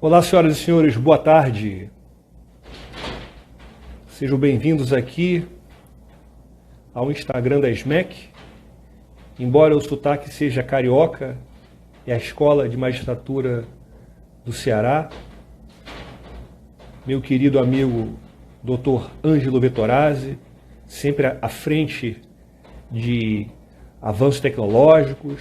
Olá, senhoras e senhores, boa tarde. Sejam bem-vindos aqui ao Instagram da SMEC. Embora o sotaque seja carioca, é a Escola de Magistratura do Ceará. Meu querido amigo Dr. Ângelo Vettorazzi, sempre à frente de avanços tecnológicos.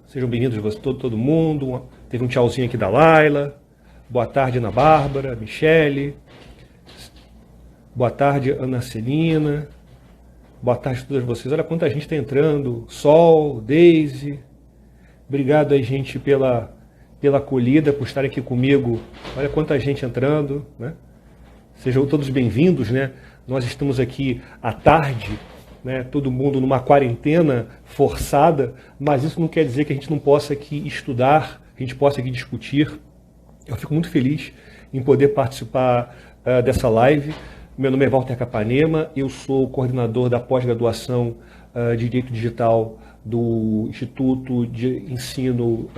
Sejam bem-vindos todo mundo. Teve um tchauzinho aqui da Laila. Boa tarde, Ana Bárbara, Michele. Boa tarde, Ana Celina. Boa tarde a todas vocês. Olha quanta gente está entrando. Sol, Deise. Obrigado aí, gente, pela acolhida, por estarem aqui comigo. Olha quanta gente entrando, né? Sejam todos bem-vindos, né? Nós estamos aqui à tarde, né? Todo mundo numa quarentena forçada, mas isso não quer dizer que a gente não possa aqui estudar, que a gente possa aqui discutir. Eu fico muito feliz em poder participar dessa live. Meu nome é Walter Capanema, eu sou coordenador da pós-graduação de Direito Digital do Instituto de Ensino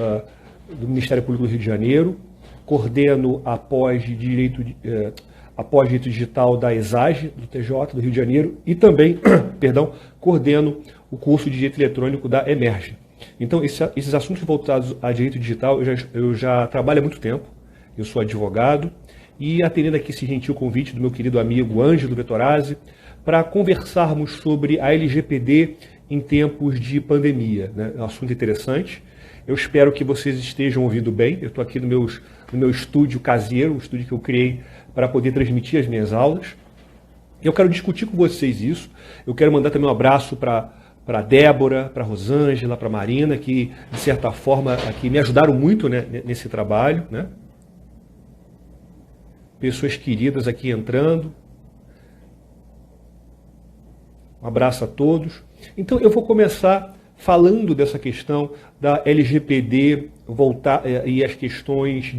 do Ministério Público do Rio de Janeiro, coordeno a pós-Direito Digital da ESAGE, do TJ do Rio de Janeiro, e também, coordeno o curso de Direito Eletrônico da Emerge. Então, esses assuntos voltados a direito digital, eu já trabalho há muito tempo. Eu sou advogado e atendendo aqui esse gentil convite do meu querido amigo Ângelo Vettorazzi para conversarmos sobre a LGPD em tempos de pandemia, né? É um assunto interessante. Eu espero que vocês estejam ouvindo bem. Eu estou aqui no meu estúdio caseiro, o estúdio que eu criei para poder transmitir as minhas aulas. Eu quero discutir com vocês isso. Eu quero mandar também um abraço para a Débora, para a Rosângela, para a Marina, que de certa forma aqui me ajudaram muito, né, nesse trabalho, né? Pessoas queridas aqui entrando. Um abraço a todos. Então eu vou começar falando dessa questão da LGPD e as questões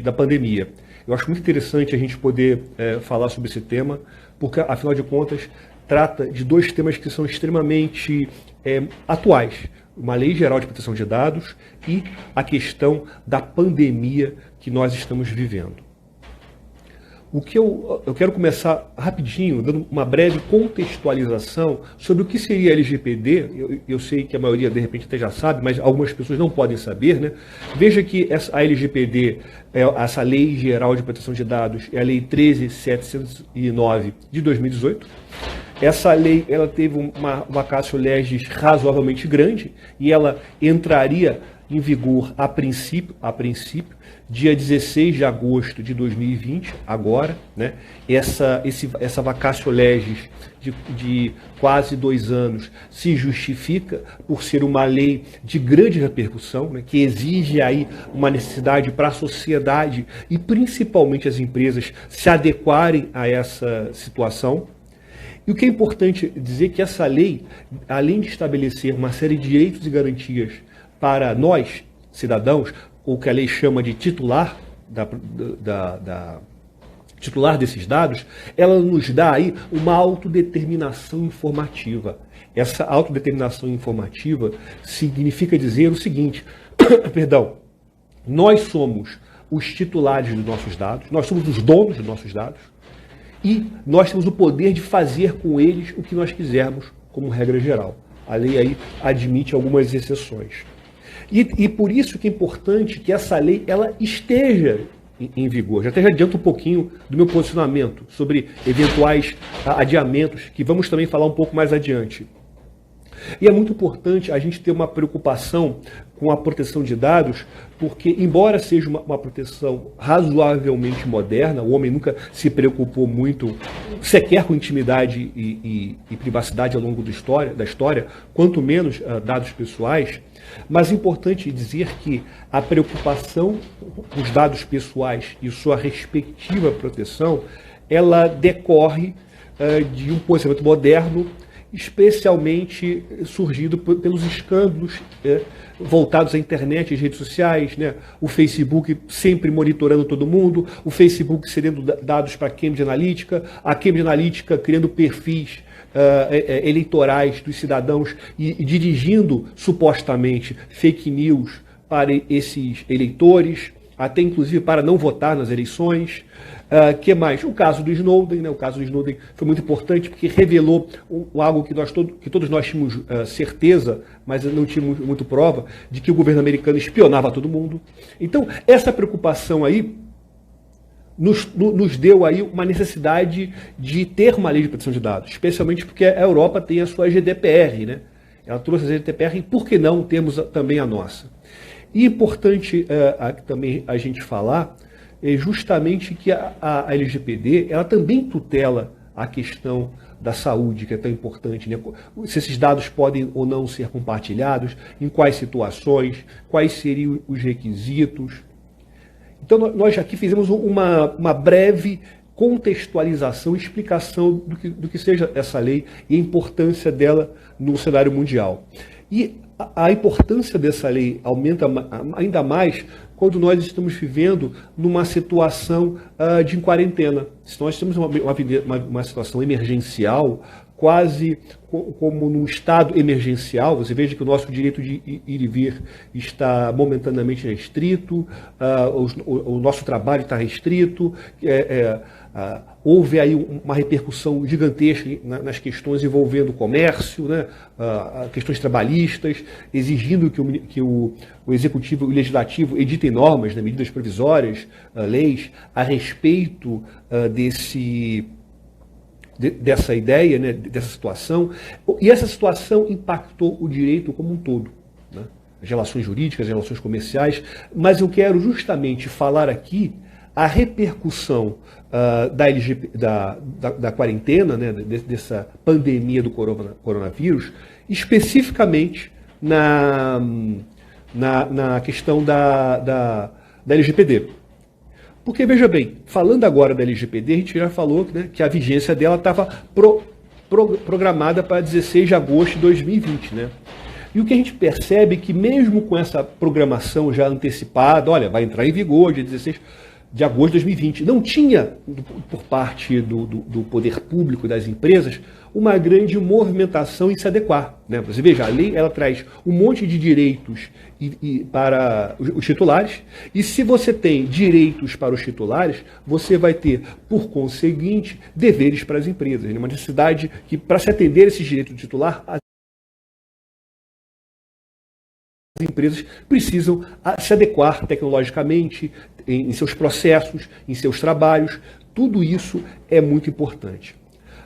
da pandemia. Eu acho muito interessante a gente poder falar sobre esse tema, porque afinal de contas trata de dois temas que são extremamente atuais. Uma lei geral de proteção de dados e a questão da pandemia que nós estamos vivendo. O que eu quero começar rapidinho, dando uma breve contextualização sobre o que seria a LGPD. Eu sei que a maioria, de repente, até já sabe, mas algumas pessoas não podem saber, né? Veja que a LGPD, essa Lei Geral de Proteção de Dados, é a Lei 13.709 de 2018. Essa lei ela teve uma vacatio legis razoavelmente grande e ela entraria em vigor a princípio, dia 16 de agosto de 2020, agora, né? Essa vacatio legis de quase 2 anos se justifica por ser uma lei de grande repercussão, né? Que exige aí uma necessidade para a sociedade e principalmente as empresas se adequarem a essa situação. E o que é importante dizer é que essa lei, além de estabelecer uma série de direitos e garantias para nós, cidadãos, o que a lei chama de titular titular desses dados, ela nos dá aí uma autodeterminação informativa. Essa autodeterminação informativa significa dizer o seguinte, nós somos os titulares dos nossos dados, nós somos os donos dos nossos dados e nós temos o poder de fazer com eles o que nós quisermos como regra geral. A lei aí admite algumas exceções. E por isso que é importante que essa lei ela esteja em vigor. Já adianto um pouquinho do meu posicionamento sobre eventuais adiamentos, que vamos também falar um pouco mais adiante. E é muito importante a gente ter uma preocupação com a proteção de dados, porque embora seja uma proteção razoavelmente moderna, o homem nunca se preocupou muito, sequer com intimidade e privacidade ao longo da história, quanto menos dados pessoais, mas é importante dizer que a preocupação com os dados pessoais e sua respectiva proteção, ela decorre de um posicionamento moderno, especialmente surgido pelos escândalos voltados à internet, às redes sociais, né? O Facebook sempre monitorando todo mundo, o Facebook cedendo dados para a Cambridge Analytica, a Cambridge Analytica criando perfis eleitorais dos cidadãos e dirigindo supostamente fake news para esses eleitores. até inclusive para não votar nas eleições. Que mais? O caso do Snowden, né? O caso do Snowden foi muito importante porque revelou algo que todos nós tínhamos certeza, mas não tínhamos muito prova, de que o governo americano espionava todo mundo. Então, essa preocupação aí nos deu aí uma necessidade de ter uma lei de proteção de dados, especialmente porque a Europa tem a sua GDPR, né? Ela trouxe a GDPR, e por que não temos também a nossa? E importante também a gente falar é justamente que a LGPD ela também tutela a questão da saúde, que é tão importante, né? Se esses dados podem ou não ser compartilhados, em quais situações, quais seriam os requisitos. Então nós aqui fizemos uma breve contextualização, explicação do que seja essa lei e a importância dela no cenário mundial. E a importância dessa lei aumenta ainda mais quando nós estamos vivendo numa situação de quarentena. Se nós temos uma situação emergencial, quase como num estado emergencial, você veja que o nosso direito de ir e vir está momentaneamente restrito, o nosso trabalho está restrito, houve aí uma repercussão gigantesca nas questões envolvendo o comércio, né, questões trabalhistas, exigindo que o Executivo e o Legislativo editem normas, né, medidas provisórias, leis, a respeito dessa ideia, né, dessa situação. E essa situação impactou o direito como um todo, né, as relações jurídicas, as relações comerciais, mas eu quero justamente falar aqui a repercussão da quarentena, né, dessa pandemia do coronavírus, especificamente na questão da LGPD. Porque, veja bem, falando agora da LGPD, a gente já falou, né, que a vigência dela estava programada para 16 de agosto de 2020. Né? E o que a gente percebe é que mesmo com essa programação já antecipada, olha, vai entrar em vigor dia 16 de agosto de 2020, não tinha, por parte do poder público, das empresas, uma grande movimentação em se adequar. Né? Você veja, a lei ela traz um monte de direitos para os titulares, e se você tem direitos para os titulares, você vai ter, por conseguinte, deveres para as empresas. Uma necessidade que, para se atender esses direitos do titular, as empresas precisam se adequar tecnologicamente em seus processos, em seus trabalhos. Tudo isso é muito importante.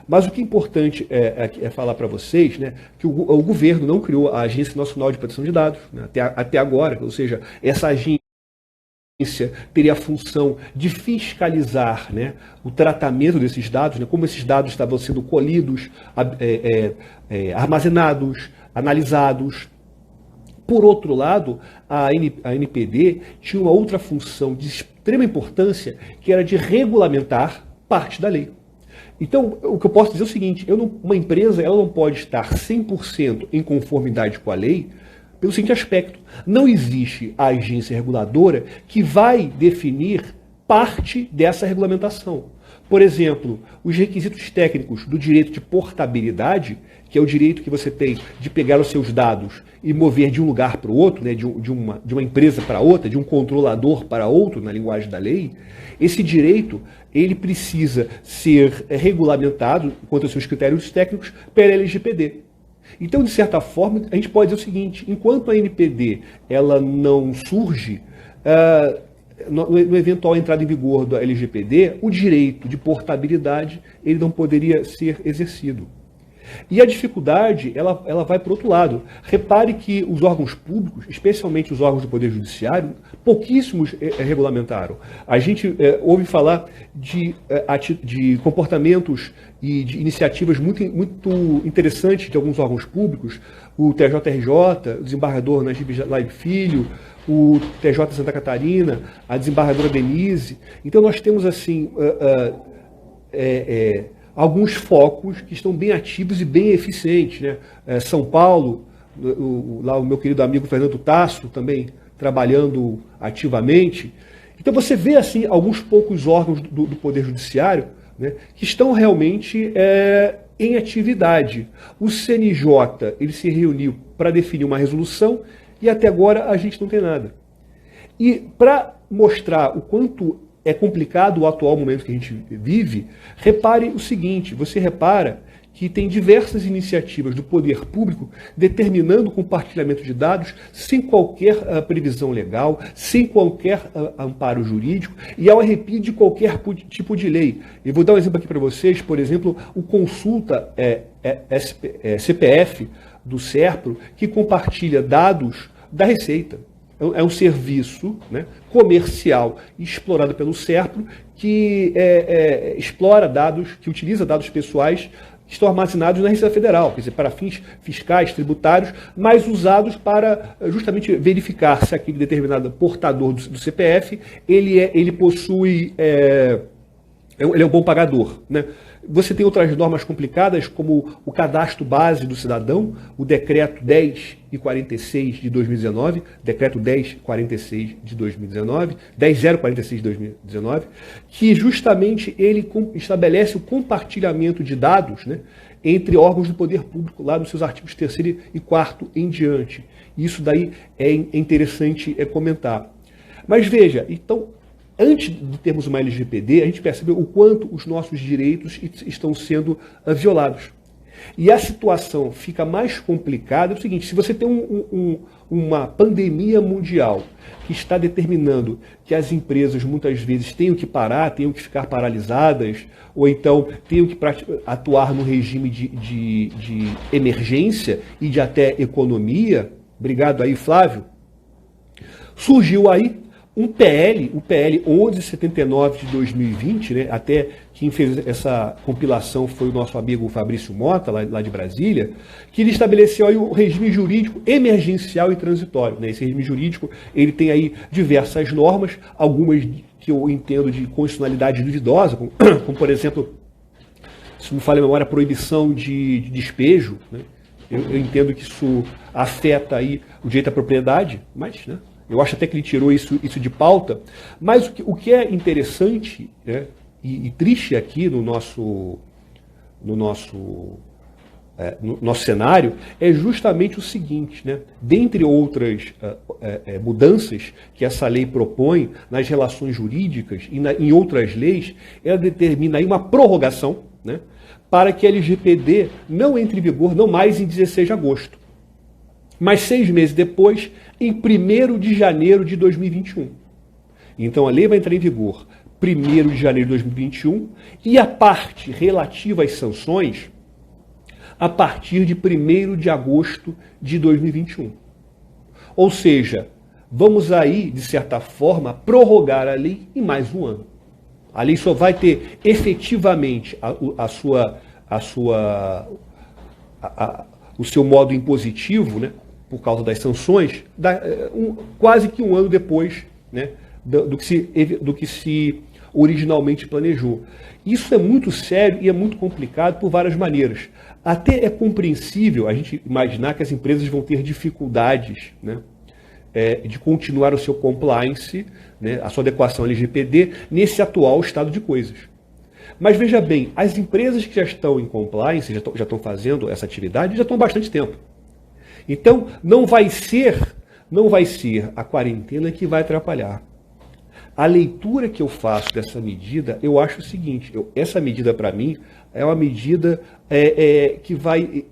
Mas o que é importante é falar para vocês, né, que o governo não criou a Agência Nacional de Proteção de Dados, né, até agora, ou seja, essa agência teria a função de fiscalizar, né, o tratamento desses dados, né, como esses dados estavam sendo colhidos, armazenados, analisados. Por outro lado, a NPD tinha uma outra função de extrema importância, que era de regulamentar parte da lei. Então, o que eu posso dizer é o seguinte, uma empresa ela não pode estar 100% em conformidade com a lei pelo seguinte aspecto: não existe a agência reguladora que vai definir parte dessa regulamentação. Por exemplo, os requisitos técnicos do direito de portabilidade, que é o direito que você tem de pegar os seus dados e mover de um lugar para o outro, né, de uma empresa para outra, de um controlador para outro, na linguagem da lei, esse direito ele precisa ser regulamentado, quanto aos seus critérios técnicos, pela LGPD. Então, de certa forma, a gente pode dizer o seguinte: enquanto a NPD ela não surge, no eventual entrada em vigor da LGPD, o direito de portabilidade ele não poderia ser exercido. E a dificuldade, ela vai para o outro lado. Repare que os órgãos públicos, especialmente os órgãos do Poder Judiciário, pouquíssimos regulamentaram. A gente ouve falar de comportamentos e de iniciativas muito interessantes de alguns órgãos públicos, o TJRJ, o desembargador Najib Laib Filho, o TJ Santa Catarina, a desembargadora Denise. Então nós temos assim alguns focos que estão bem ativos e bem eficientes, né? São Paulo, lá o meu querido amigo Fernando Tasso também trabalhando ativamente. Então você vê assim alguns poucos órgãos do Poder Judiciário, né, que estão realmente em atividade. O CNJ ele se reuniu para definir uma resolução e até agora a gente não tem nada. E para mostrar o quanto é complicado o atual momento que a gente vive, repare o seguinte, você repara que tem diversas iniciativas do poder público determinando o compartilhamento de dados sem qualquer previsão legal, sem qualquer amparo jurídico e ao arrepio de qualquer tipo de lei. Eu vou dar um exemplo aqui para vocês, por exemplo, o Consulta CPF do SERPRO, que compartilha dados da Receita. É um serviço, né, comercial explorado pelo SERPRO que explora dados, que utiliza dados pessoais que estão armazenados na Receita Federal, quer dizer, para fins fiscais, tributários, mas usados para justamente verificar se aquele determinado portador do CPF ele possui, ele é um bom pagador, né? Você tem outras normas complicadas, como o cadastro base do cidadão, o decreto 10.046 de 2019, decreto 10.046 de 2019, 10.046 de 2019, que justamente ele estabelece o compartilhamento de dados, né, entre órgãos do poder público, lá nos seus artigos 3º e 4º em diante. Isso daí é interessante comentar. Mas veja, então, antes de termos uma LGPD, a gente percebeu o quanto os nossos direitos estão sendo violados. E a situação fica mais complicada. É o seguinte, se você tem uma pandemia mundial que está determinando que as empresas muitas vezes tenham que parar, tenham que ficar paralisadas, ou então tenham que atuar no regime de emergência e de até economia, obrigado aí, Flávio, surgiu aí o PL 1179 de 2020, né, até quem fez essa compilação foi o nosso amigo Fabrício Mota, lá de Brasília, que ele estabeleceu aí o regime jurídico emergencial e transitório. Né? Esse regime jurídico ele tem aí diversas normas, algumas que eu entendo de constitucionalidade duvidosa, como por exemplo, se me falha a memória, a proibição de despejo. Né? Eu entendo que isso afeta aí o direito à propriedade, mas, né, eu acho até que ele tirou isso de pauta, mas o que é interessante, né, e triste aqui no nosso cenário é justamente o seguinte, né, dentre outras mudanças que essa lei propõe nas relações jurídicas e em outras leis, ela determina aí uma prorrogação, né, para que a LGPD não entre em vigor não mais em 16 de agosto, mas 6 meses depois, em 1º de janeiro de 2021. Então a lei vai entrar em vigor 1º de janeiro de 2021 e a parte relativa às sanções a partir de 1º de agosto de 2021. Ou seja, vamos aí, de certa forma, prorrogar a lei em mais um ano. A lei só vai ter efetivamente o seu modo impositivo, né, por causa das sanções, quase que um ano depois, né, do que se originalmente planejou. Isso é muito sério e é muito complicado por várias maneiras. Até é compreensível a gente imaginar que as empresas vão ter dificuldades, né, de continuar o seu compliance, né, a sua adequação ao LGPD, nesse atual estado de coisas. Mas veja bem, as empresas que já estão em compliance, já estão fazendo essa atividade, já estão há bastante tempo. Então, não vai ser a quarentena que vai atrapalhar. A leitura que eu faço dessa medida, eu acho o seguinte, essa medida para mim é uma medida que vai...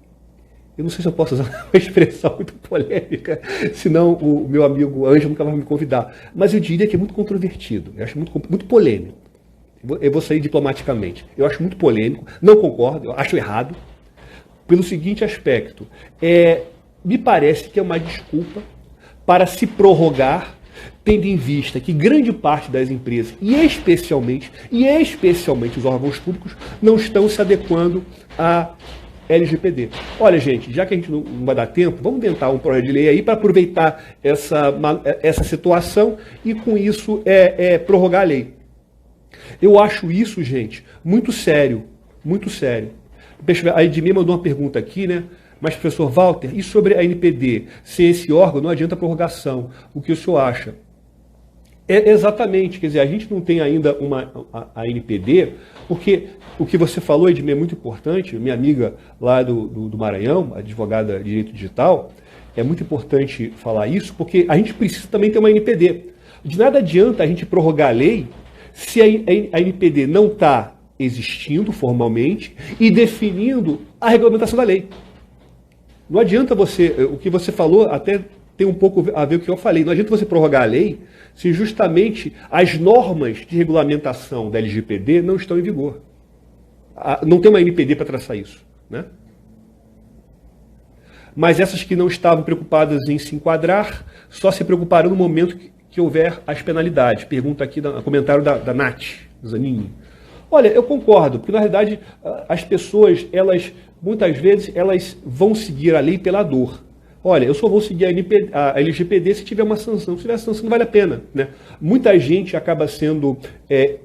Eu não sei se eu posso usar uma expressão muito polêmica, senão o meu amigo Ângelo nunca vai me convidar. Mas eu diria que é muito controvertido, eu acho muito polêmico. Eu vou sair diplomaticamente. Eu acho muito polêmico, não concordo, eu acho errado, pelo seguinte aspecto. Me parece que é uma desculpa para se prorrogar, tendo em vista que grande parte das empresas, e especialmente os órgãos públicos, não estão se adequando à LGPD. Olha, gente, já que a gente não vai dar tempo, vamos tentar um projeto de lei aí para aproveitar essa situação e, com isso, prorrogar a lei. Eu acho isso, gente, muito sério, muito sério. A Edmir mandou uma pergunta aqui, né? Mas, professor Walter, e sobre a NPD? Sem esse órgão, não adianta prorrogação. O que o senhor acha? Exatamente, quer dizer, a gente não tem ainda a NPD, porque o que você falou, Edmir, é muito importante. Minha amiga lá do Maranhão, advogada de direito digital, é muito importante falar isso, porque a gente precisa também ter uma NPD. De nada adianta a gente prorrogar a lei se a NPD não está existindo formalmente e definindo a regulamentação da lei. Não adianta o que você falou até tem um pouco a ver com o que eu falei, não adianta você prorrogar a lei se justamente as normas de regulamentação da LGPD não estão em vigor. Não tem uma NPD para traçar isso, né? Mas essas que não estavam preocupadas em se enquadrar, só se preocuparão no momento que houver as penalidades. Pergunta aqui, comentário da Nath Zanini. Olha, eu concordo, porque na realidade as pessoas, muitas vezes, elas vão seguir a lei pela dor. Olha, eu só vou seguir a LGPD se tiver uma sanção. Se tiver sanção, não vale a pena, né? Muita gente acaba sendo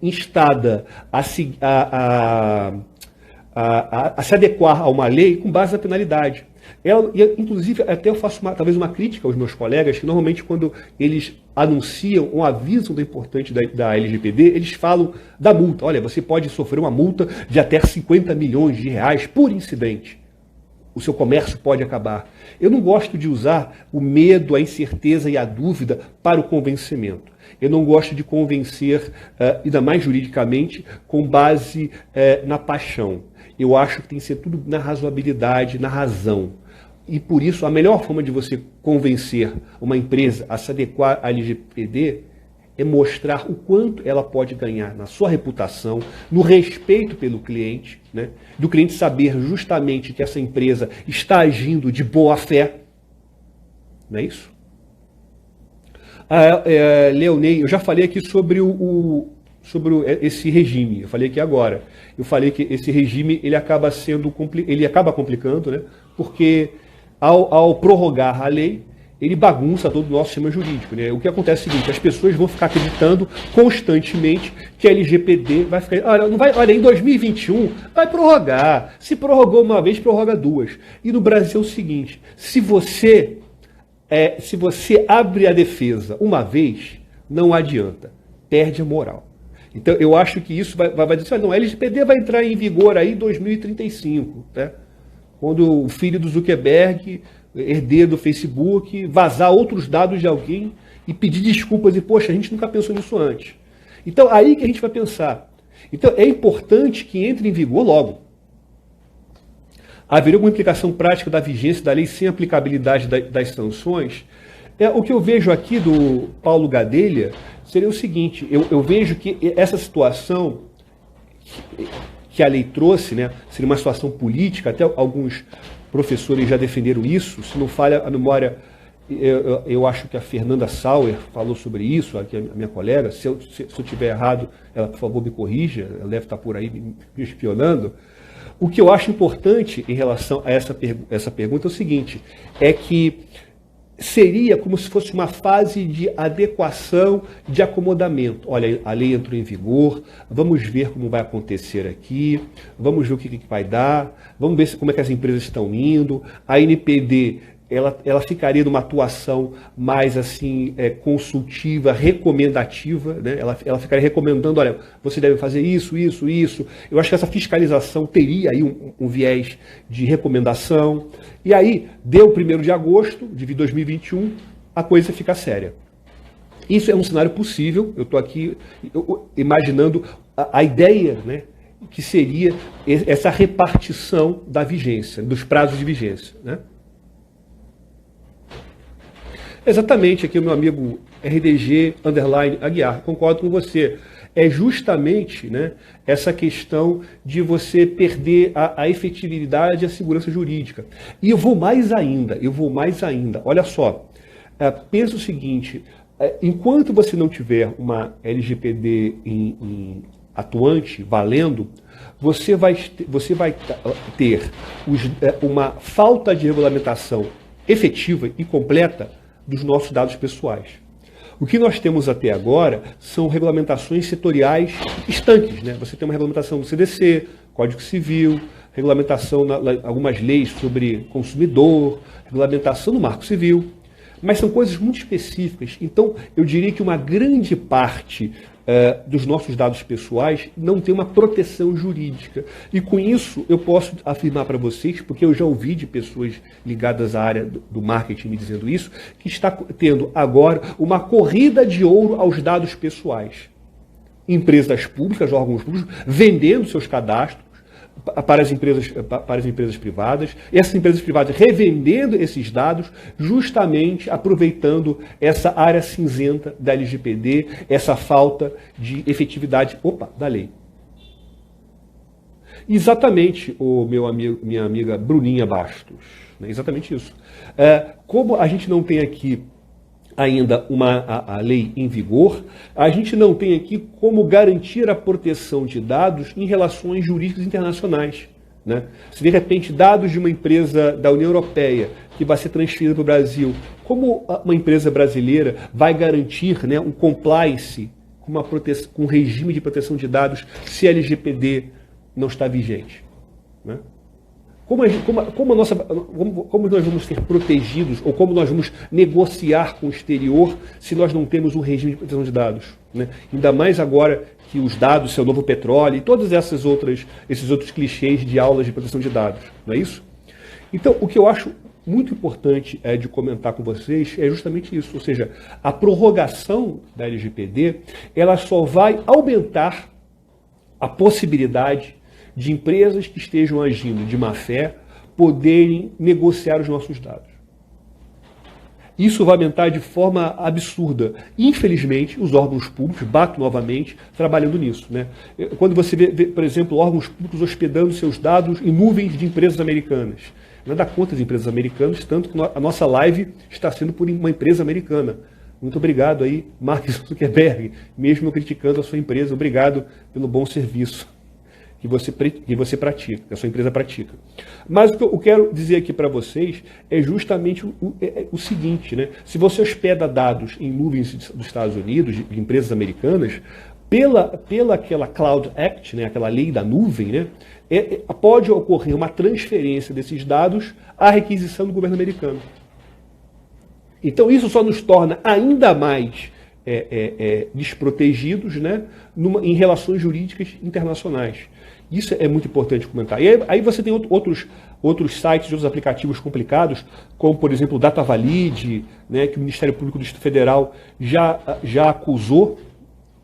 instada a se adequar a uma lei com base na penalidade. Inclusive, até eu faço talvez uma crítica aos meus colegas, que normalmente quando eles anunciam ou avisam do importante da LGPD, eles falam da multa. Olha, você pode sofrer uma multa de até 50 milhões de reais por incidente. O seu comércio pode acabar. Eu não gosto de usar o medo, a incerteza e a dúvida para o convencimento. Eu não gosto de convencer, ainda mais juridicamente, com base na paixão. Eu acho que tem que ser tudo na razoabilidade, na razão. E por isso, a melhor forma de você convencer uma empresa a se adequar à LGPD é mostrar o quanto ela pode ganhar na sua reputação, no respeito pelo cliente, né? Do cliente saber justamente que essa empresa está agindo de boa fé. Não é isso? Leonei, eu já falei aqui sobre esse regime, eu falei aqui agora. Eu falei que esse regime ele acaba complicando, né? Porque ao prorrogar a lei, ele bagunça todo o nosso sistema jurídico, né? O que acontece é o seguinte, as pessoas vão ficar acreditando constantemente que a LGPD vai ficar... Olha, em 2021 vai prorrogar. Se prorrogou uma vez, prorroga duas. E no Brasil é o seguinte, se você abre a defesa uma vez, não adianta. Perde a moral. Então, eu acho que isso vai dizer, não, a LGPD vai entrar em vigor aí em 2035, né? Quando o filho do Zuckerberg, herdeiro do Facebook, vazar outros dados de alguém e pedir desculpas e, poxa, a gente nunca pensou nisso antes. Então, aí que a gente vai pensar. Então, é importante que entre em vigor logo. Haveria alguma implicação prática da vigência da lei sem aplicabilidade das sanções? O que eu vejo aqui do Paulo Gadelha seria o seguinte, eu vejo que essa situação que a lei trouxe, né, seria uma situação política, até alguns professores já defenderam isso, se não falha a memória, eu acho que a Fernanda Sauer falou sobre isso, aqui a minha colega, se eu estiver errado, ela, por favor, me corrija, ela deve estar por aí me espionando. O que eu acho importante em relação a essa pergunta é o seguinte, é que seria como se fosse uma fase de adequação, de acomodamento. Olha, a lei entrou em vigor, vamos ver como vai acontecer aqui, vamos ver o que vai dar, vamos ver como é que as empresas estão indo. A NPD, ela ficaria numa atuação mais assim, consultiva, recomendativa, né? Ela ficaria recomendando, olha, você deve fazer isso, isso, isso. Eu acho que essa fiscalização teria aí um viés de recomendação. E aí, deu 1º de agosto de 2021, a coisa fica séria. Isso é um cenário possível, eu estou aqui imaginando a ideia, né, que seria essa repartição da vigência, dos prazos de vigência, né? Exatamente, aqui o meu amigo RDG_Aguiar, concordo com você. É justamente, né, essa questão de você perder a efetividade e a segurança jurídica. E eu vou mais ainda. Olha só, pensa o seguinte, enquanto você não tiver uma LGPD atuante, valendo, você vai ter uma falta de regulamentação efetiva e completa dos nossos dados pessoais. O que nós temos até agora são regulamentações setoriais estanques, né? Você tem uma regulamentação do CDC, Código Civil, regulamentação algumas leis sobre consumidor, regulamentação do Marco Civil, mas são coisas muito específicas. Então, eu diria que uma grande parte dos nossos dados pessoais não tem uma proteção jurídica. E com isso eu posso afirmar para vocês, porque eu já ouvi de pessoas ligadas à área do marketing me dizendo isso, que está tendo agora uma corrida de ouro aos dados pessoais. Empresas públicas, órgãos públicos, vendendo seus cadastros para as empresas privadas, e essas empresas privadas revendendo esses dados, justamente aproveitando essa área cinzenta da LGPD, essa falta de efetividade da lei. Exatamente, minha amiga Bruninha Bastos, né? Exatamente isso. Como a gente não tem aqui ainda a lei em vigor, a gente não tem aqui como garantir a proteção de dados em relações jurídicas internacionais, né? Se de repente dados de uma empresa da União Europeia que vai ser transferida para o Brasil, como uma empresa brasileira vai garantir, né, um compliance com um regime de proteção de dados se a LGPD não está vigente, né? Como nós vamos ser protegidos ou como nós vamos negociar com o exterior se nós não temos um regime de proteção de dados, né? Ainda mais agora que os dados são o novo petróleo e todos esses outros clichês de aulas de proteção de dados, não é isso? Então, o que eu acho muito importante de comentar com vocês é justamente isso, ou seja, a prorrogação da LGPD, ela só vai aumentar a possibilidade de empresas que estejam agindo de má fé poderem negociar os nossos dados. Isso vai aumentar de forma absurda. Infelizmente, os órgãos públicos batem novamente trabalhando nisso, né? Quando você vê, por exemplo, órgãos públicos hospedando seus dados em nuvens de empresas americanas. Não dá conta das empresas americanas, tanto que a nossa live está sendo por uma empresa americana. Muito obrigado aí, Mark Zuckerberg, mesmo criticando a sua empresa. Obrigado pelo bom serviço que você pratica, que a sua empresa pratica. Mas o que eu quero dizer aqui para vocês é justamente o seguinte, né? Se você hospeda dados em nuvens dos Estados Unidos, de empresas americanas, pela aquela Cloud Act, né, aquela lei da nuvem, né, pode ocorrer uma transferência desses dados à requisição do governo americano. Então isso só nos torna ainda mais desprotegidos, né, em relações jurídicas internacionais. Isso é muito importante comentar. E aí você tem outros sites, outros aplicativos complicados, como, por exemplo, o DataValid, né, que o Ministério Público do Distrito Federal já acusou,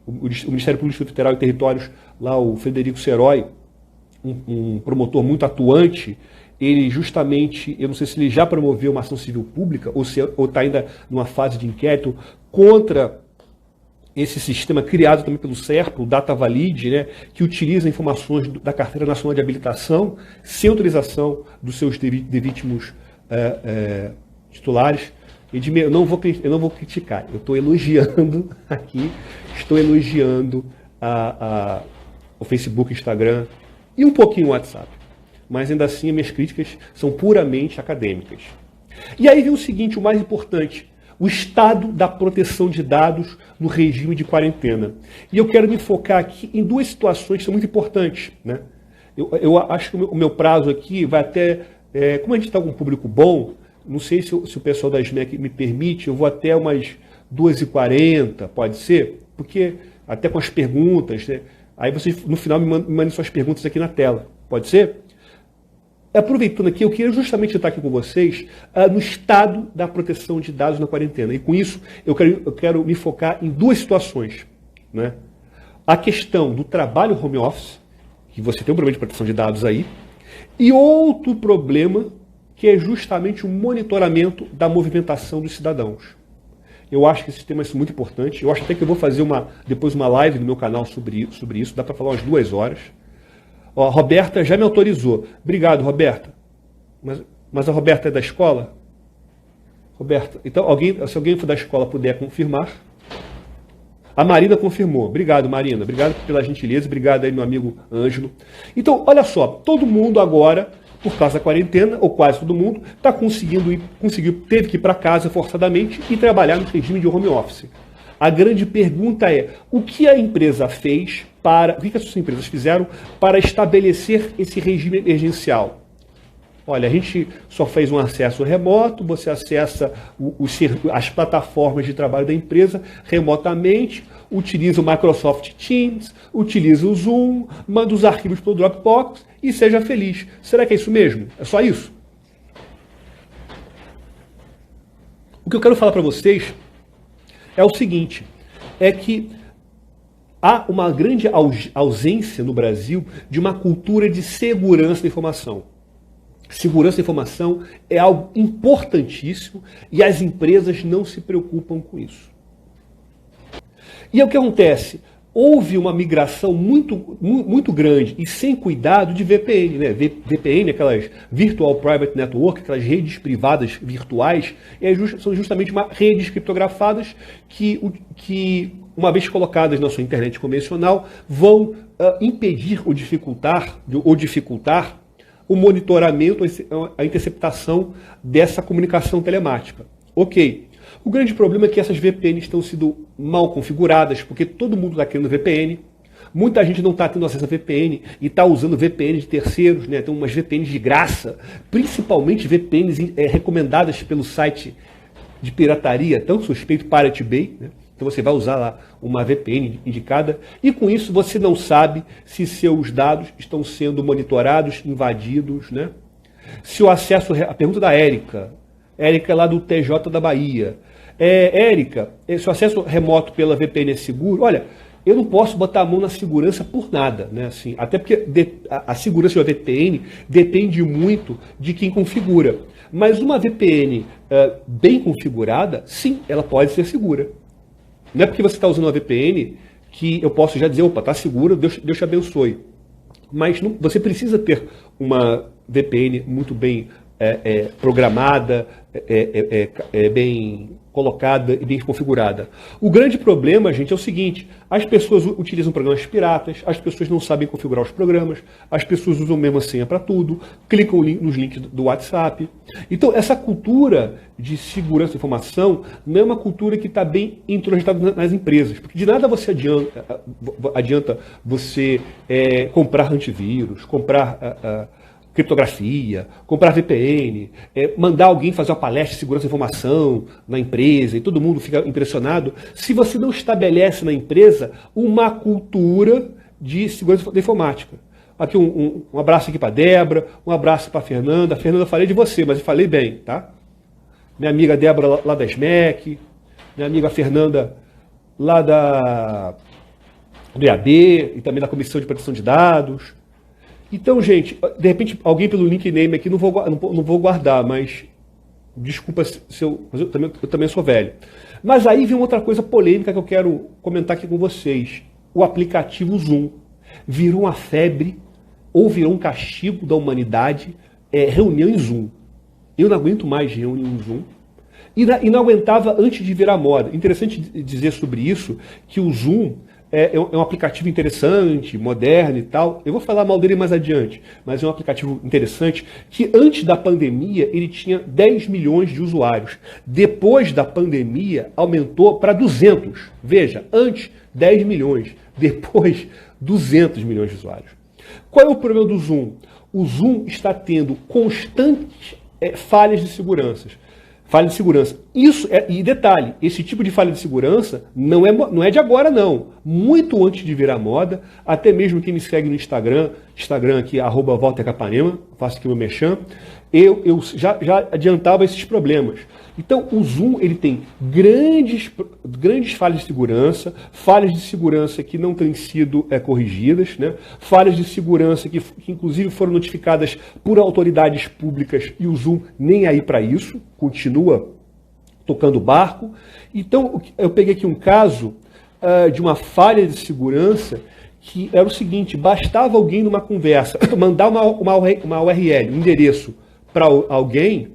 o Ministério Público do Distrito Federal e Territórios, lá o Frederico Serói, um promotor muito atuante, ele justamente, eu não sei se ele já promoveu uma ação civil pública ou está ainda numa fase de inquérito contra esse sistema criado também pelo SERPRO, o DataValid, né, que utiliza informações da Carteira Nacional de Habilitação sem autorização dos seus legítimos titulares. Edmir, eu não vou criticar, eu estou elogiando aqui, o Facebook, Instagram e um pouquinho o WhatsApp. Mas ainda assim, as minhas críticas são puramente acadêmicas. E aí vem o seguinte, o mais importante, o estado da proteção de dados no regime de quarentena. E eu quero me focar aqui em duas situações que são muito importantes, né? Eu acho que o meu prazo aqui vai até... como a gente está com um público bom, não sei se o pessoal da SMEC me permite, eu vou até umas 2h40, pode ser? Porque até com as perguntas, né? Aí vocês no final me mandem suas perguntas aqui na tela, pode ser? Aproveitando aqui, eu queria justamente estar aqui com vocês no estado da proteção de dados na quarentena. E com isso, eu quero me focar em duas situações, né? A questão do trabalho home office, que você tem um problema de proteção de dados aí, e outro problema, que é justamente o monitoramento da movimentação dos cidadãos. Eu acho que esse tema é muito importante. Eu acho até que eu vou fazer depois uma live no meu canal sobre isso. Dá para falar umas 2 horas. Ó, a Roberta já me autorizou. Obrigado, Roberta. Mas a Roberta é da escola? Roberta, então se alguém for da escola puder confirmar. A Marina confirmou. Obrigado, Marina. Obrigado pela gentileza. Obrigado aí, meu amigo Ângelo. Então, olha só. Todo mundo agora, por causa da quarentena, ou quase todo mundo, teve que ir para casa forçadamente e trabalhar no regime de home office. A grande pergunta é, o que a empresa fez o que as suas empresas fizeram para estabelecer esse regime emergencial? Olha, a gente só fez um acesso remoto, você acessa as plataformas de trabalho da empresa remotamente, utiliza o Microsoft Teams, utiliza o Zoom, manda os arquivos para o Dropbox e seja feliz. Será que é isso mesmo? É só isso? O que eu quero falar para vocês é o seguinte, é que há uma grande ausência no Brasil de uma cultura de segurança da informação. Segurança da informação é algo importantíssimo e as empresas não se preocupam com isso. E o que acontece? Houve uma migração muito grande e sem cuidado de VPN, né? VPN, aquelas Virtual Private Network, aquelas redes privadas virtuais, são justamente redes criptografadas que, uma vez colocadas na sua internet convencional, vão impedir ou dificultar o monitoramento, a interceptação dessa comunicação telemática. Ok. O grande problema é que essas VPNs estão sendo mal configuradas, porque todo mundo está querendo VPN. Muita gente não está tendo acesso a VPN e está usando VPN de terceiros, né? Tem umas VPNs de graça, principalmente VPNs recomendadas pelo site de pirataria, tão suspeito Pirate Bay, né? Então você vai usar lá uma VPN indicada e com isso você não sabe se seus dados estão sendo monitorados, invadidos, né? Se o acesso... A pergunta da Érica é lá do TJ da Bahia. Érica, se o acesso remoto pela VPN é seguro? Olha, eu não posso botar a mão na segurança por nada, né? Assim, até porque a segurança da VPN depende muito de quem configura. Mas uma VPN bem configurada, sim, ela pode ser segura. Não é porque você está usando uma VPN que eu posso já dizer, opa, está seguro, Deus te abençoe. Mas você precisa ter uma VPN muito bem programada, bem colocada e bem configurada. O grande problema, gente, é o seguinte, as pessoas utilizam programas piratas, as pessoas não sabem configurar os programas, as pessoas usam a mesma senha para tudo, clicam nos links do WhatsApp. Então, essa cultura de segurança da informação não é uma cultura que está bem introjetada nas empresas, porque de nada você adianta você comprar antivírus, comprar... criptografia, comprar VPN, mandar alguém fazer uma palestra de segurança da informação na empresa e todo mundo fica impressionado, se você não estabelece na empresa uma cultura de segurança da informática. Aqui um abraço aqui para a Débora, um abraço para a Fernanda. Fernanda, falei de você, mas eu falei bem, tá? Minha amiga Débora lá da SMEC, minha amiga Fernanda lá do IAB e também da Comissão de Proteção de Dados. Então, gente, de repente, alguém pelo nickname aqui, não vou guardar, mas desculpa se eu também sou velho. Mas aí vem outra coisa polêmica que eu quero comentar aqui com vocês. O aplicativo Zoom virou uma febre ou virou um castigo da humanidade, reunião em Zoom. Eu não aguento mais reunião em Zoom. E não aguentava antes de virar moda. Interessante dizer sobre isso, que o Zoom... É um aplicativo interessante, moderno e tal. Eu vou falar mal dele mais adiante, mas é um aplicativo interessante que antes da pandemia ele tinha 10 milhões de usuários. Depois da pandemia aumentou para 200. Veja, antes 10 milhões, depois 200 milhões de usuários. Qual é o problema do Zoom? O Zoom está tendo constantes falhas de segurança. Falha de segurança. E detalhe, esse tipo de falha de segurança não é de agora, não. Muito antes de virar moda, até mesmo quem me segue no Instagram aqui, @WalterCapanema, faço aqui o meu merchan, eu já adiantava esses problemas. Então, o Zoom ele tem grandes falhas de segurança que não têm sido corrigidas, né? Falhas de segurança que inclusive foram notificadas por autoridades públicas e o Zoom nem aí para isso, continua tocando o barco. Então, eu peguei aqui um caso de uma falha de segurança que era o seguinte, bastava alguém numa conversa mandar uma URL, um endereço para alguém.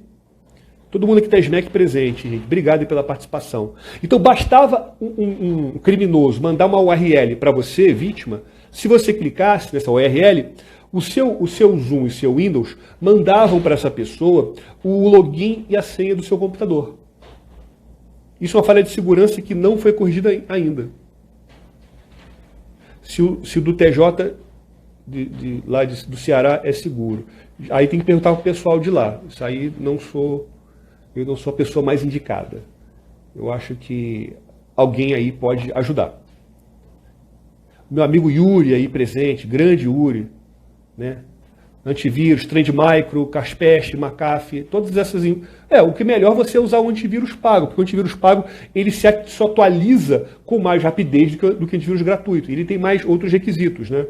Todo mundo aqui da SMEC presente, gente. Obrigado pela participação. Então, bastava um criminoso mandar uma URL para você, vítima, se você clicasse nessa URL, o seu Zoom e seu Windows mandavam para essa pessoa o login e a senha do seu computador. Isso é uma falha de segurança que não foi corrigida ainda. Se o do TJ lá do Ceará é seguro. Aí tem que perguntar para o pessoal de lá. Isso aí eu não sou a pessoa mais indicada. Eu acho que alguém aí pode ajudar. Meu amigo Yuri aí presente, grande Yuri, né? Antivírus, Trend Micro, Kaspersky, McAfee, todas essas... o que é melhor é você usar o antivírus pago, porque o antivírus pago ele se atualiza com mais rapidez do que o antivírus gratuito. Ele tem mais outros requisitos, né?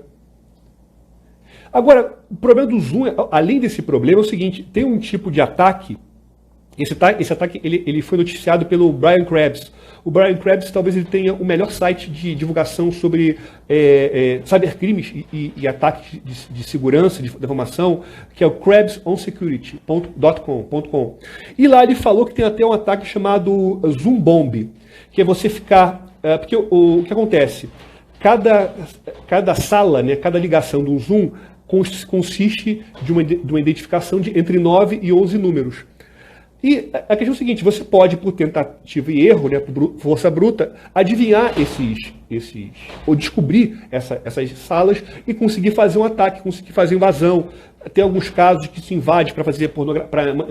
Agora, o problema do Zoom, além desse problema, é o seguinte, tem um tipo de ataque. Esse ataque ele foi noticiado pelo Brian Krebs. O Brian Krebs talvez ele tenha o melhor site de divulgação sobre cybercrimes e ataques de segurança, de informação, que é o krebsonsecurity.com. E lá ele falou que tem até um ataque chamado Zoom Bomb, que é você ficar... porque o que acontece? Cada sala, né, cada ligação do Zoom consiste de uma identificação de entre 9 e 11 números. E a questão é o seguinte, você pode, por tentativa e erro, né, por força bruta, adivinhar ou descobrir essas salas e conseguir fazer um ataque, conseguir fazer invasão. Tem alguns casos que se invade para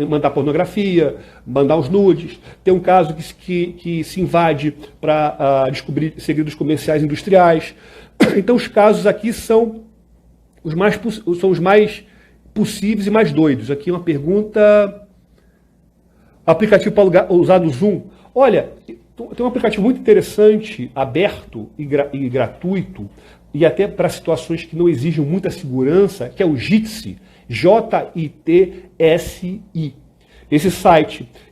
mandar pornografia, mandar os nudes. Tem um caso que se invade para descobrir segredos comerciais industriais. Então os casos aqui são os mais possíveis e mais doidos. Aqui uma pergunta... Aplicativo para usar no Zoom. Olha, tem um aplicativo muito interessante, aberto e gratuito, e até para situações que não exigem muita segurança, que é o Jitsi, Jitsi.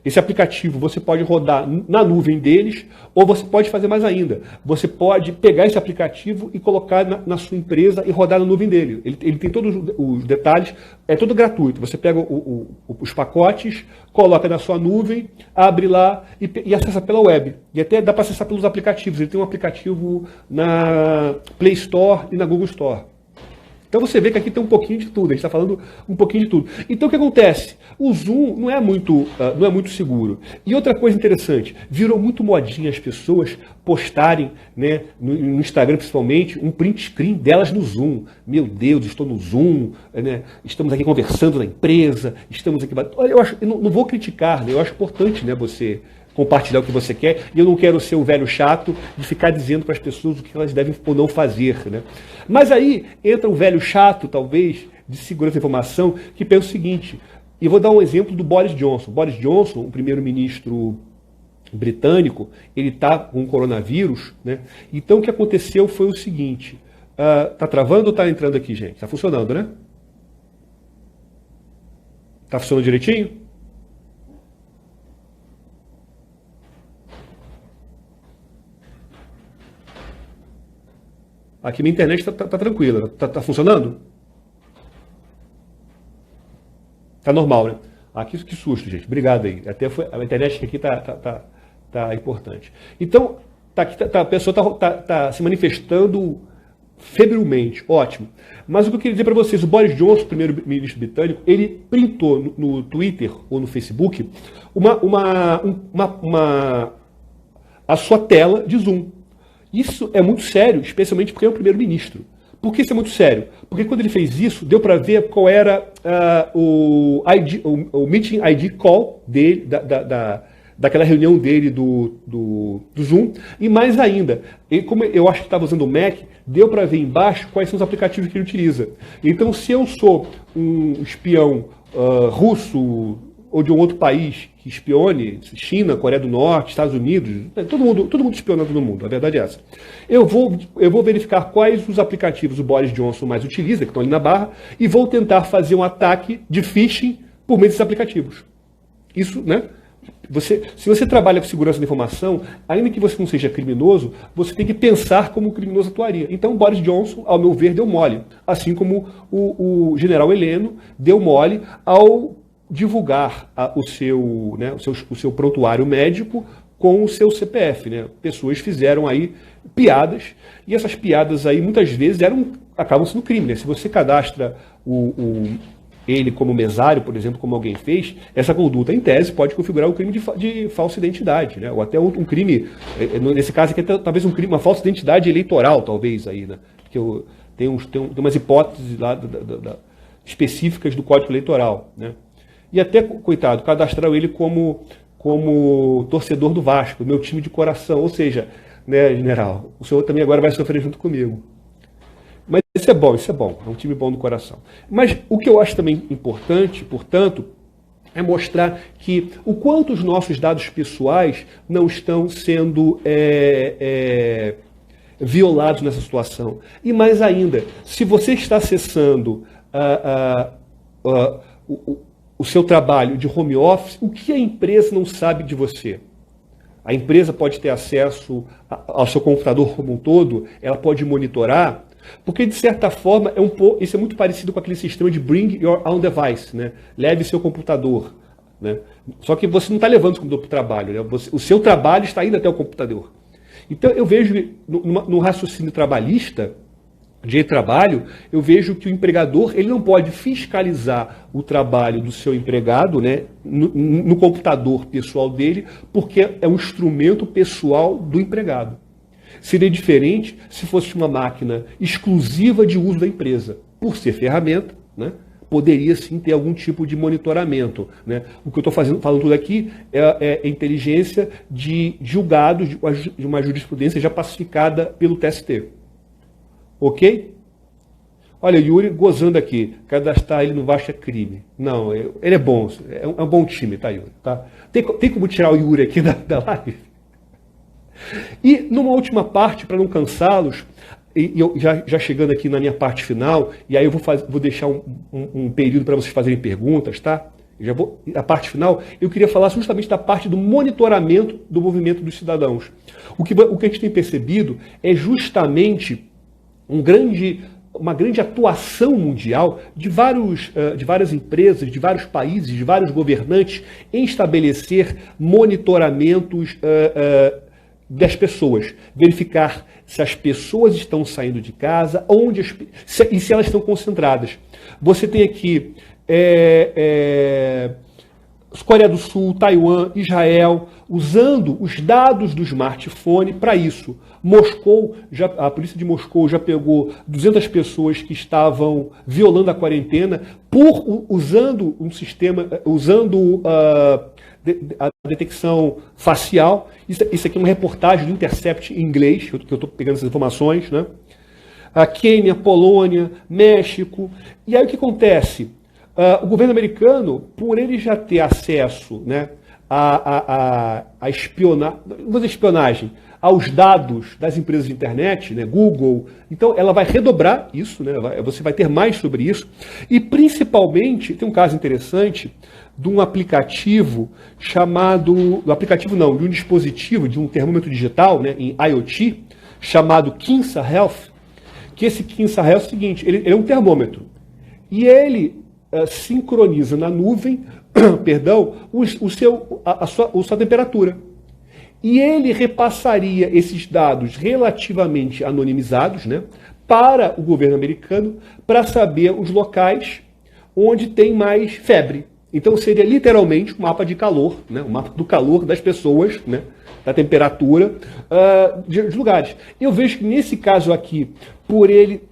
Esse aplicativo, você pode rodar na nuvem deles, ou você pode fazer mais ainda. Você pode pegar esse aplicativo e colocar na sua empresa e rodar na nuvem dele. Ele tem todos os detalhes, é tudo gratuito. Você pega os pacotes, coloca na sua nuvem, abre lá e acessa pela web. E até dá para acessar pelos aplicativos. Ele tem um aplicativo na Play Store e na Google Store. Então você vê que aqui tem um pouquinho de tudo, a gente está falando um pouquinho de tudo. Então o que acontece? O Zoom não é muito seguro. E outra coisa interessante, virou muito modinha as pessoas postarem, né, no Instagram principalmente, um print screen delas no Zoom. Meu Deus, estou no Zoom, né, estamos aqui conversando na empresa, estamos aqui... Olha, eu não vou criticar, né, eu acho importante, né, você compartilhar o que você quer, e eu não quero ser o velho chato de ficar dizendo para as pessoas o que elas devem ou não fazer, né? Mas aí entra o velho chato, talvez, de segurança da informação, que pensa o seguinte, e vou dar um exemplo do Boris Johnson. Boris Johnson, o primeiro-ministro britânico, ele está com coronavírus, né? Então o que aconteceu foi o seguinte, tá travando ou está entrando aqui, gente? Está funcionando, né? Está funcionando direitinho? Aqui minha internet está tranquila. Tá funcionando? Tá normal, né? Aqui que susto, gente. Obrigado aí. Até a internet aqui tá importante. Então, a pessoa tá se manifestando febrilmente. Ótimo. Mas o que eu queria dizer para vocês, o Boris Johnson, primeiro-ministro britânico, ele printou no Twitter ou no Facebook a sua tela de Zoom. Isso é muito sério, especialmente porque é o primeiro-ministro. Por que isso é muito sério? Porque quando ele fez isso, deu para ver qual era o meeting ID call dele, daquela reunião dele do Zoom. E mais ainda, como eu acho que estava usando o Mac, deu para ver embaixo quais são os aplicativos que ele utiliza. Então, se eu sou um espião russo ou de um outro país que espione, China, Coreia do Norte, Estados Unidos, todo mundo espiona todo mundo, a verdade é essa. Eu vou verificar quais os aplicativos o Boris Johnson mais utiliza, que estão ali na barra, e vou tentar fazer um ataque de phishing por meio desses aplicativos. Isso, né? Se você trabalha com segurança da informação, ainda que você não seja criminoso, você tem que pensar como o criminoso atuaria. Então, o Boris Johnson, ao meu ver, deu mole. Assim como o general Heleno deu mole ao divulgar o seu prontuário médico com o seu CPF, né? Pessoas fizeram aí piadas, e essas piadas aí muitas vezes acabam sendo crime, né? Se você cadastra ele como mesário, por exemplo, como alguém fez, essa conduta, em tese, pode configurar um crime de falsa identidade, né? Ou até um crime, nesse caso aqui, talvez um crime, uma falsa identidade eleitoral, talvez, aí, né? Porque Tem umas hipóteses lá específicas do Código Eleitoral, né? E até, coitado, cadastraram ele como torcedor do Vasco, meu time de coração. Ou seja, né, general, o senhor também agora vai sofrer junto comigo. Mas isso é bom, é um time bom do coração. Mas o que eu acho também importante, portanto, é mostrar que o quanto os nossos dados pessoais não estão sendo violados nessa situação. E mais ainda, se você está acessando o seu trabalho de home office, o que a empresa não sabe de você? A empresa pode ter acesso ao seu computador como um todo, ela pode monitorar, porque de certa forma isso é muito parecido com aquele sistema de bring your own device, né? Leve seu computador, né? Só que você não está levando o computador para o trabalho, né? O seu trabalho está indo até o computador. Então eu vejo no raciocínio trabalhista, de trabalho, eu vejo que o empregador ele não pode fiscalizar o trabalho do seu empregado, né, no computador pessoal dele, porque é um instrumento pessoal do empregado. Seria diferente se fosse uma máquina exclusiva de uso da empresa. Por ser ferramenta, né, poderia sim ter algum tipo de monitoramento, né? O que eu estou falando tudo aqui é inteligência de julgados de uma jurisprudência já pacificada pelo TST. Ok? Olha, Yuri gozando aqui. Cadastrar ele no Vasco é crime. Não, ele é bom. É um bom time, tá, Yuri? Tá? Tem como tirar o Yuri aqui da live? E numa última parte, para não cansá-los, e eu já chegando aqui na minha parte final, e aí eu vou deixar um período para vocês fazerem perguntas, tá? A parte final, eu queria falar justamente da parte do monitoramento do movimento dos cidadãos. O que a gente tem percebido é justamente uma grande atuação mundial de várias empresas, de vários países, de vários governantes em estabelecer monitoramentos das pessoas, verificar se as pessoas estão saindo de casa, e se elas estão concentradas. Você tem aqui Coreia do Sul, Taiwan, Israel, usando os dados do smartphone para isso. A polícia de Moscou já pegou 200 pessoas que estavam violando a quarentena usando um sistema, usando a detecção facial. Isso aqui é uma reportagem do Intercept em inglês, que eu estou pegando essas informações, né? A Quênia, Polônia, México. E aí o que acontece? O governo americano, por ele já ter acesso, né, a espionagem aos dados das empresas de internet, né, Google, então ela vai redobrar isso, né, você vai ter mais sobre isso, e principalmente, tem um caso interessante de um aplicativo de um dispositivo, de um termômetro digital, né, em IoT, chamado Kinsa Health, que esse Kinsa Health é o seguinte, ele é um termômetro, e ele sincroniza na nuvem, perdão, a sua temperatura. E ele repassaria esses dados relativamente anonimizados, né, para o governo americano, para saber os locais onde tem mais febre. Então seria literalmente um mapa de calor, né, um mapa do calor das pessoas, né, da temperatura de lugares. Eu vejo que nesse caso aqui, por ele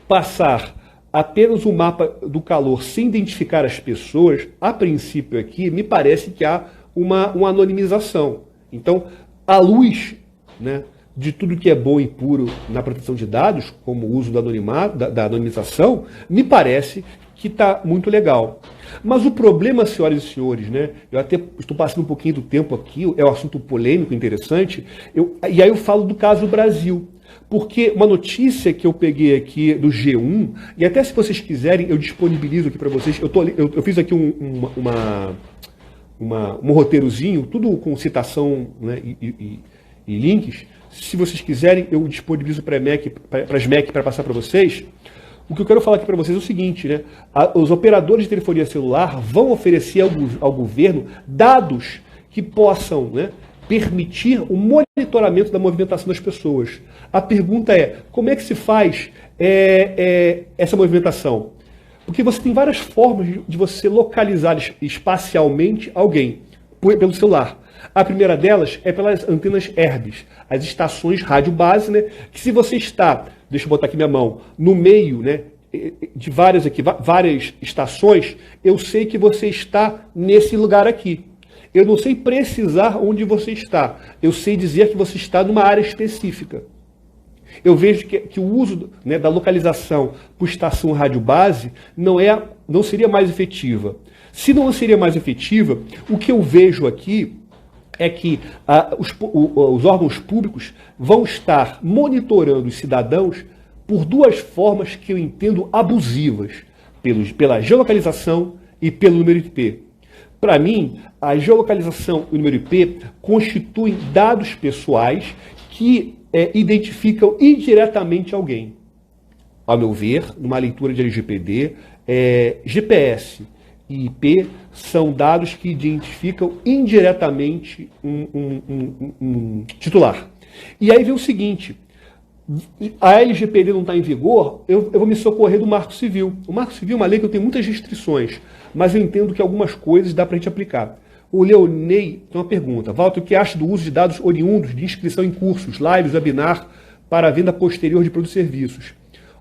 passar apenas o mapa do calor sem identificar as pessoas, a princípio aqui, me parece que há uma anonimização. Então, à luz, né, de tudo que é bom e puro na proteção de dados, como o uso da anonimização, me parece que está muito legal. Mas o problema, senhoras e senhores, né, eu até estou passando um pouquinho do tempo aqui, é um assunto polêmico, interessante, e aí eu falo do caso Brasil. Porque uma notícia que eu peguei aqui do G1, e até se vocês quiserem, eu disponibilizo aqui para vocês, eu fiz aqui um roteirozinho, tudo com citação, né, e links. Se vocês quiserem, eu disponibilizo para as MEC para passar para vocês. O que eu quero falar aqui para vocês é o seguinte, né? Os operadores de telefonia celular vão oferecer ao governo dados que possam, né, permitir o monitoramento da movimentação das pessoas. A pergunta é, como é que se faz essa movimentação? Porque você tem várias formas de você localizar espacialmente alguém pelo celular. A primeira delas é pelas antenas Herbes, as estações rádio base, né? Que se você está, deixa eu botar aqui minha mão, no meio, né, de várias estações, eu sei que você está nesse lugar aqui. Eu não sei precisar onde você está. Eu sei dizer que você está numa área específica. Eu vejo que o uso, né, da localização por estação rádio base não seria mais efetiva. Se não seria mais efetiva, o que eu vejo aqui é que os órgãos públicos vão estar monitorando os cidadãos por duas formas que eu entendo abusivas, pela geolocalização e pelo número IP. Para mim, a geolocalização e o número IP constituem dados pessoais que identificam indiretamente alguém. Ao meu ver, numa leitura de LGPD, GPS e IP são dados que identificam indiretamente um titular. E aí vem o seguinte: a LGPD não está em vigor, eu vou me socorrer do Marco Civil. O Marco Civil é uma lei que eu tenho muitas restrições, mas eu entendo que algumas coisas dá para a gente aplicar. O Leonei tem uma pergunta. Walter, o que acha do uso de dados oriundos de inscrição em cursos, lives, webinar, para a venda posterior de produtos e serviços?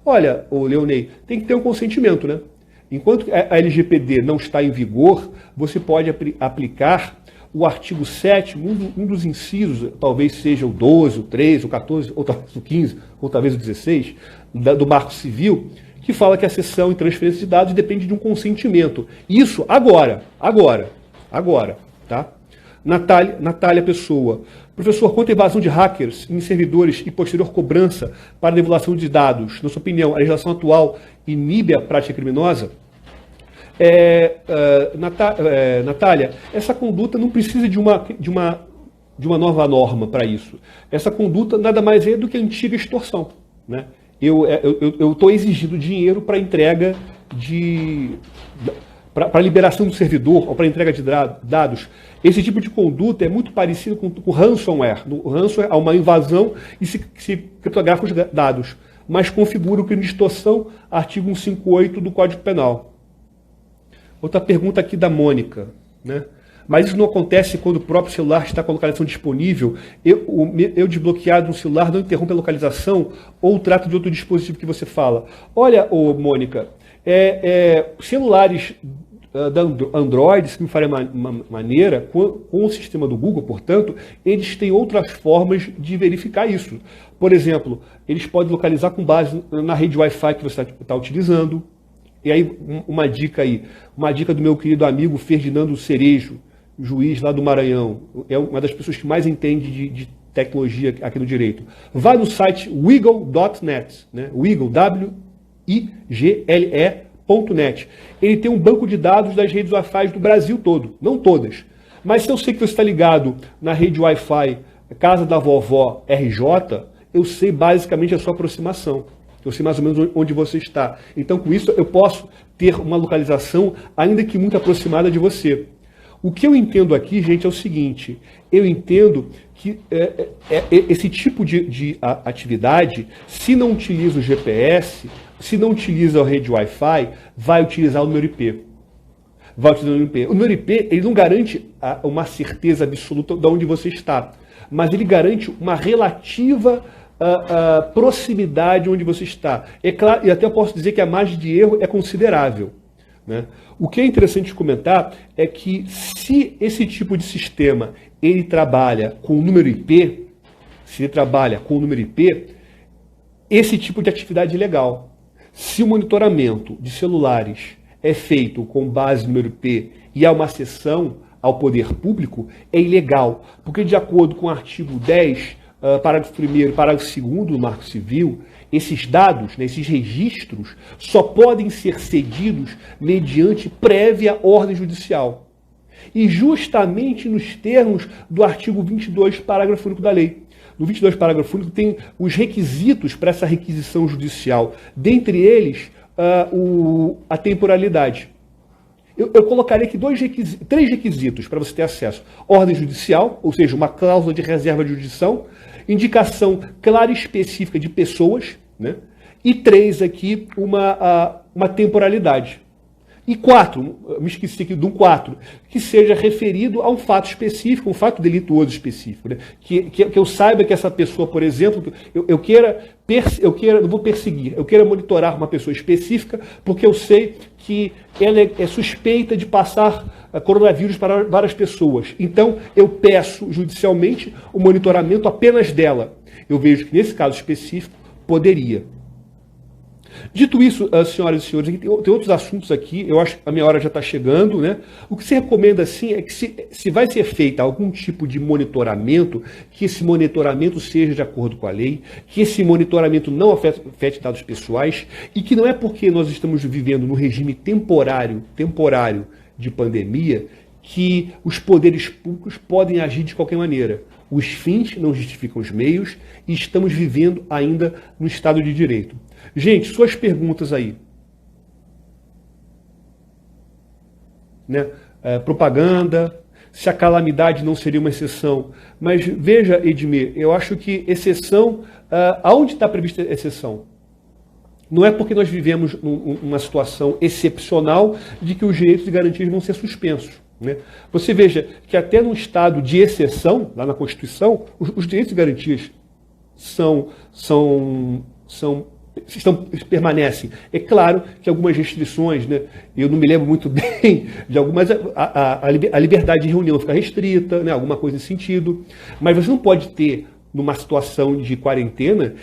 Olha, o Leonei, tem que ter um consentimento, né? Enquanto a LGPD não está em vigor, você pode aplicar o artigo 7º, um dos incisos, talvez seja o 12, o 13, o 14, ou talvez o 15, ou talvez o 16, do Marco Civil, que fala que a cessão e transferência de dados depende de um consentimento. Isso agora, tá? Natália Pessoa. Professor, quanto à evasão de hackers em servidores e posterior cobrança para devulgação de dados, na sua opinião, a legislação atual inibe a prática criminosa? Natália, essa conduta não precisa de uma nova norma para isso. Essa conduta nada mais é do que a antiga extorsão, né? Eu estou exigindo dinheiro para entrega para liberação do servidor ou para entrega de dados. Esse tipo de conduta é muito parecido com ransomware. No ransomware há uma invasão e se criptografa os dados, mas configura o crime de extorsão, artigo 158 do Código Penal. Outra pergunta aqui da Mônica, né? Mas isso não acontece quando o próprio celular está com a localização disponível. Eu desbloqueado no celular não interrompe a localização ou trata de outro dispositivo que você fala. Olha, Mônica, celulares da Android, se me faria maneira, com o sistema do Google, portanto, eles têm outras formas de verificar isso. Por exemplo, eles podem localizar com base na rede Wi-Fi que você está utilizando. E aí, uma dica do meu querido amigo Ferdinando Cerejo, juiz lá do Maranhão, é uma das pessoas que mais entende de tecnologia aqui no direito. Vai no site wiggle.net, né? Wiggle, WIGLE.net. Ele tem um banco de dados das redes Wi-Fi do Brasil todo, não todas. Mas se eu sei que você está ligado na rede Wi-Fi Casa da Vovó RJ, eu sei basicamente a sua aproximação. Eu sei mais ou menos onde você está. Então, com isso, eu posso ter uma localização, ainda que muito aproximada de você. O que eu entendo aqui, gente, é o seguinte. Eu entendo que esse tipo de atividade, se não utiliza o GPS, se não utiliza a rede Wi-Fi, vai utilizar o número IP. O número IP ele não garante uma certeza absoluta de onde você está, mas ele garante uma relativa proximidade onde você está. É claro, e até eu posso dizer que a margem de erro é considerável, né? O que é interessante comentar é que se esse tipo de sistema ele trabalha com o número IP, esse tipo de atividade é legal. Se o monitoramento de celulares é feito com base no número IP e há uma cessão ao poder público, é ilegal, porque de acordo com o artigo 10, parágrafo 1º e parágrafo 2º do Marco Civil, esses dados, né, esses registros, só podem ser cedidos mediante prévia ordem judicial. E justamente nos termos do artigo 22, parágrafo único da lei. No 22, parágrafo único, tem os requisitos para essa requisição judicial. Dentre eles, a temporalidade. Eu colocaria aqui três requisitos para você ter acesso. Ordem judicial, ou seja, uma cláusula de reserva de jurisdição, indicação clara e específica de pessoas, né? E 3 aqui, uma temporalidade. E 4, me esqueci aqui de um 4, que seja referido a um fato específico, um fato delituoso específico. Né? Que eu saiba que essa pessoa, por exemplo, eu queira, não vou perseguir, eu queira monitorar uma pessoa específica, porque eu sei que ela é suspeita de passar coronavírus para várias pessoas. Então, eu peço judicialmente o monitoramento apenas dela. Eu vejo que nesse caso específico, poderia. Dito isso, senhoras e senhores, tem outros assuntos aqui, eu acho que a minha hora já está chegando, né? O que se recomenda, assim, é que se vai ser feito algum tipo de monitoramento, que esse monitoramento seja de acordo com a lei, que esse monitoramento não afete dados pessoais, e que não é porque nós estamos vivendo no regime temporário de pandemia, que os poderes públicos podem agir de qualquer maneira. Os fins não justificam os meios e estamos vivendo ainda no Estado de Direito. Gente, suas perguntas aí. Né? Propaganda, se a calamidade não seria uma exceção. Mas veja, Edmir, eu acho que exceção, aonde está prevista a exceção? Não é porque nós vivemos uma situação excepcional de que os direitos e garantias vão ser suspensos. Né? Você veja que até num estado de exceção, lá na Constituição, os direitos e garantias permanecem. É claro que algumas restrições, né? Eu não me lembro muito bem de algumas, a liberdade de reunião fica restrita, né? Alguma coisa nesse sentido, mas você não pode ter, numa situação de quarentena,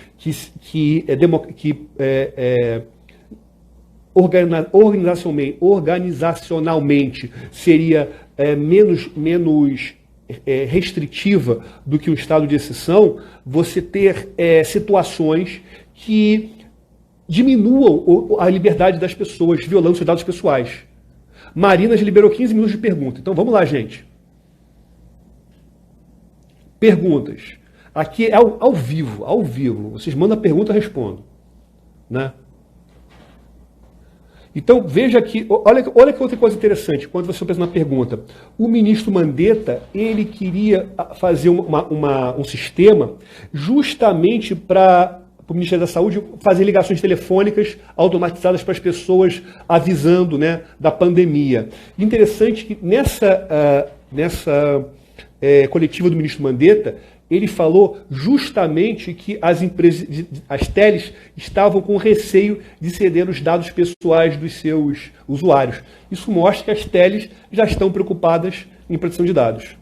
organizacionalmente seria menos restritiva do que um estado de exceção, você ter situações que diminuam a liberdade das pessoas, violando seus dados pessoais. Marinas liberou 15 minutos de pergunta. Então vamos lá, gente. Perguntas. Aqui é ao vivo. Vocês mandam a pergunta, eu respondo. Né? Então, veja aqui, olha que outra coisa interessante, quando você pensa na pergunta. O ministro Mandetta, ele queria fazer um sistema justamente para o Ministério da Saúde fazer ligações telefônicas automatizadas para as pessoas avisando, né, da pandemia. Interessante que nessa coletiva do ministro Mandetta, ele falou justamente que as empresas, as teles, estavam com receio de ceder os dados pessoais dos seus usuários. Isso mostra que as teles já estão preocupadas em proteção de dados.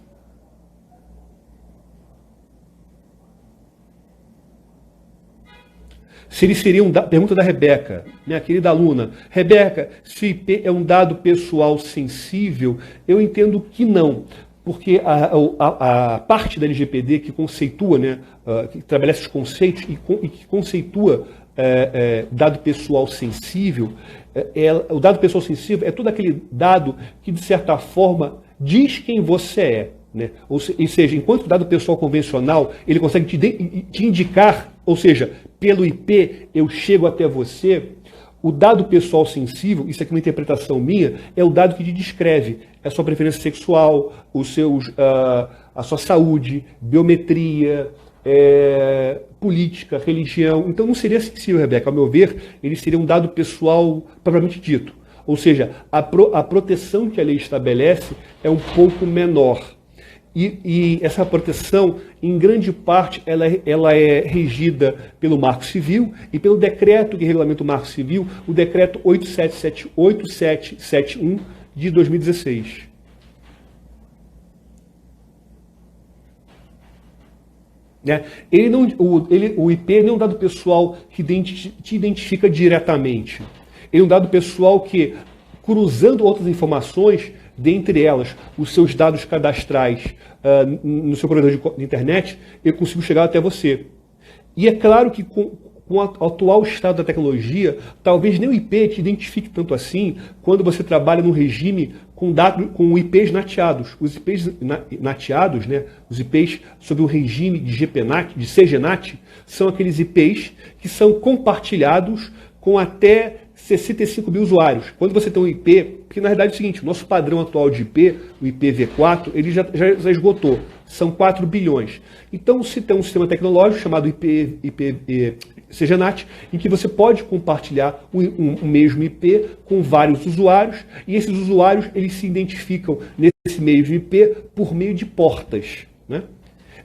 Se ele seria pergunta da Rebeca, minha querida aluna. Rebeca, se o IP é um dado pessoal sensível, eu entendo que não. Porque a parte da LGPD que conceitua, né, que estabelece os conceitos e que conceitua dado pessoal sensível, o dado pessoal sensível é todo aquele dado que, de certa forma, diz quem você é. Né? Ou seja, enquanto o dado pessoal convencional, ele consegue te indicar, ou seja, pelo IP eu chego até você, o dado pessoal sensível, isso aqui é uma interpretação minha, é o dado que te descreve a sua preferência sexual, a sua saúde, biometria, política, religião. Então não seria sensível, Rebeca. Ao meu ver, ele seria um dado pessoal propriamente dito. Ou seja, a proteção que a lei estabelece é um pouco menor. E essa proteção, em grande parte, ela é regida pelo Marco Civil e pelo decreto que regulamenta o Marco Civil, o decreto 8771 de 2016. Né? O IP não é um dado pessoal que te identifica diretamente. Ele é um dado pessoal que, cruzando outras informações, dentre elas, os seus dados cadastrais no seu provedor de internet, eu consigo chegar até você. E é claro que com o atual estado da tecnologia, talvez nem o IP te identifique tanto assim quando você trabalha num regime com IPs nateados. Os IPs nateados, né, os IPs sob o regime de GPNAT, de CGNAT, são aqueles IPs que são compartilhados com até 65 mil usuários. Quando você tem um IP, porque na verdade é o seguinte, o nosso padrão atual de IP, o IPv4, ele já esgotou. São 4 bilhões. Então, se tem um sistema tecnológico chamado CGNAT, em que você pode compartilhar um mesmo IP com vários usuários, e esses usuários eles se identificam nesse mesmo IP por meio de portas, né?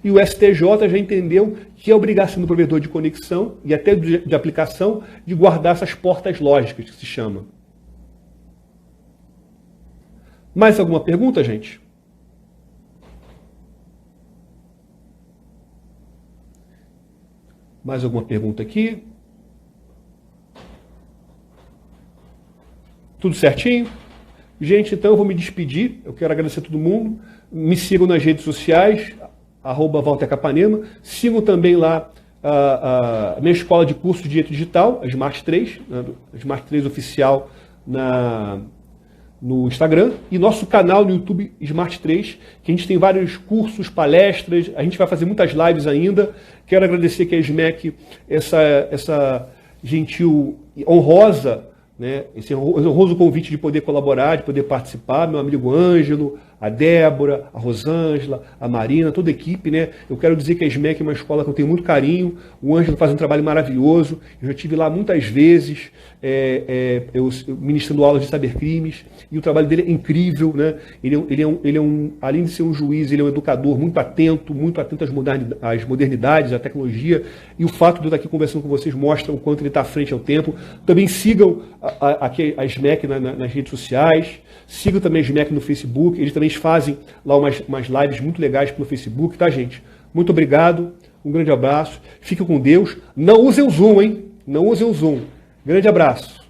E o STJ já entendeu que é obrigação do provedor de conexão e até de aplicação de guardar essas portas lógicas, que se chama. Mais alguma pergunta, gente? Mais alguma pergunta aqui? Tudo certinho? Gente, então eu vou me despedir. Eu quero agradecer a todo mundo. Me sigam nas redes sociais, @ValterCapanema. Sigam também lá a minha escola de curso de Direito Digital, a Smart 3, a Smart 3 oficial no Instagram, e nosso canal no YouTube Smart 3, que a gente tem vários cursos, palestras, a gente vai fazer muitas lives ainda. Quero agradecer aqui a SMEC essa gentil, honrosa, né, esse honroso convite de poder colaborar, de poder participar, meu amigo Ângelo, a Débora, a Rosângela, a Marina, toda a equipe, né? Eu quero dizer que a SMEC é uma escola que eu tenho muito carinho, o Ângelo faz um trabalho maravilhoso, eu já estive lá muitas vezes, eu ministrando aulas de cybercrimes, e o trabalho dele é incrível, né? Além de ser um juiz, ele é um educador muito atento às modernidades, à tecnologia, e o fato de eu estar aqui conversando com vocês mostra o quanto ele está à frente ao tempo. Também sigam a SMEC nas redes sociais, sigam também a SMEC no Facebook, eles também fazem lá umas lives muito legais pelo Facebook, tá, gente? Muito obrigado, um grande abraço, fiquem com Deus, não usem o Zoom, hein? Não usem o Zoom. Grande abraço.